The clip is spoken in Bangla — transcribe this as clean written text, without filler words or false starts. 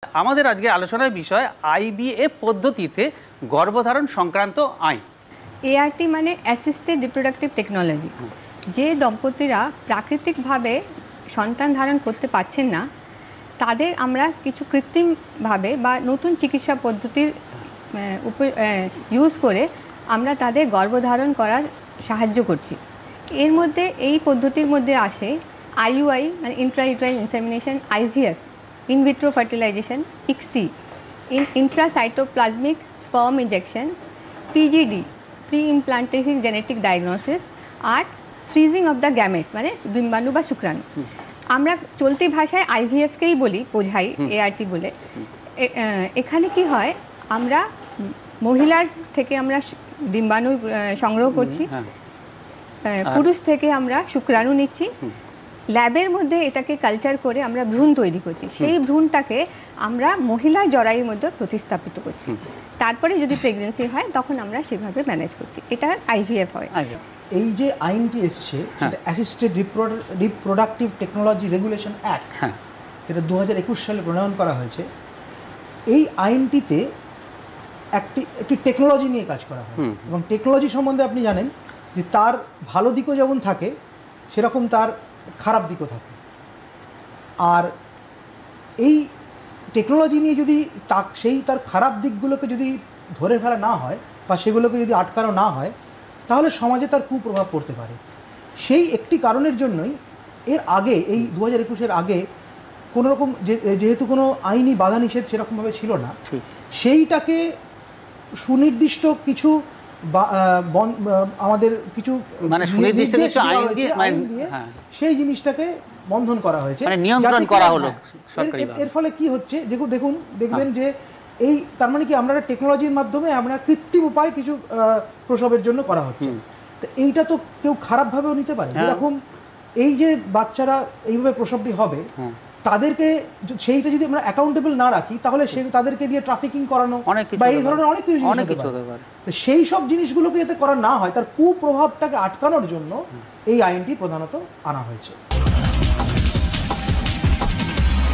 আমাদের আজকে আলোচনার বিষয় আইভিএফ পদ্ধতিতে গর্ভধারণ সংক্রান্ত আইন। এআরটি মানে অ্যাসিস্টেড রিপ্রোডাক্টিভ টেকনোলজি। যে দম্পতিরা প্রাকৃতিকভাবে সন্তান ধারণ করতে পারছেন না, তাদের আমরা কিছু কৃত্রিমভাবে বা নতুন চিকিৎসা পদ্ধতির ইউজ করে আমরা তাদের গর্ভধারণ করার সাহায্য করছি। এর মধ্যে এই পদ্ধতির মধ্যে আসে আইইউআই মানে intrauterine insemination, IVF in vitro fertilization, ICSI, in intracytoplasmic sperm injection, PGD, pre-implantation genetic diagnosis, আর freezing of the gametes মানে ডিম্বাণু বা শুক্রাণু। আমরা চলতি ভাষায় আইভিএফকেই বলি, বোঝাই এআরটি বলে। এখানে কি হয়, আমরা মহিলার থেকে আমরা ডিম্বাণু সংগ্রহ করছি, পুরুষ থেকে আমরা শুক্রাণু নিচ্ছি, ল্যাবের মধ্যে এটাকে কালচার করে আমরা ভ্রূণ তৈরি করছি। সেই ভ্রূণটাকে আমরা মহিলা জরায়ুর মধ্যে প্রতিস্থাপিত করছি। তারপরে যদি প্রেগন্যান্সি হয় তখন আমরা সেভাবে ম্যানেজ করছি। এটা আইভিএফ হয়। এই যে আইনটি এসছে সেটা assisted reproductive technology regulation act, যেটা 2021 সালে প্রণয়ন করা হয়েছে। এই আইনটিতে একটি টেকনোলজি নিয়ে কাজ করা হয় এবং টেকনোলজি সম্বন্ধে আপনি জানেন যে তার ভালো দিকও যেমন থাকে সেরকম তার খারাপ দিকও থাকে। আর এই টেকনোলজি নিয়ে যদি তার খারাপ দিকগুলোকে যদি ধরে ফেলা না হয় বা সেগুলোকে যদি আটকানো না হয়, তাহলে সমাজে তার কুপ্রভাব পড়তে পারে। সেই একটি কারণের জন্যই এর আগে, এই 2021-এর আগে কোনো রকম যেহেতু কোনো আইনি বাধা নিষেধ সেরকমভাবে ছিল না, সেইটাকে সুনির্দিষ্ট কিছু আমাদের কিছু মানে সুনির্দিষ্ট কিছু আইন দিয়ে সেই জিনিসটাকে বন্ধন করা হয়েছে, মানে নিয়ন্ত্রণ করা হলো। এর ফলে কি হচ্ছে দেখবেন যে এই তার মানে কি আমরা টেকনোলজির মাধ্যমে আমরা কৃত্রিম উপায় কিছু প্রসবের জন্য করা হচ্ছে। তো এইটা তো কেউ খারাপভাবেও নিতে পারে। যেরকম এই যে বাচ্চারা এইভাবে প্রসবটি হবে, তাদেরকে সেইটা যদি আমরা অ্যাকাউন্টেবল না রাখি, তাহলে তাদেরকে দিয়ে ট্রাফিকিং করানো বা এই ধরনের অনেক কিছু হতে পারে। তো সেই সব জিনিসগুলোকে যাতে করা না হয়, তার কুপ্রভাবটাকে আটকানোর জন্য এই আইনটি প্রধানত আনা হয়েছে।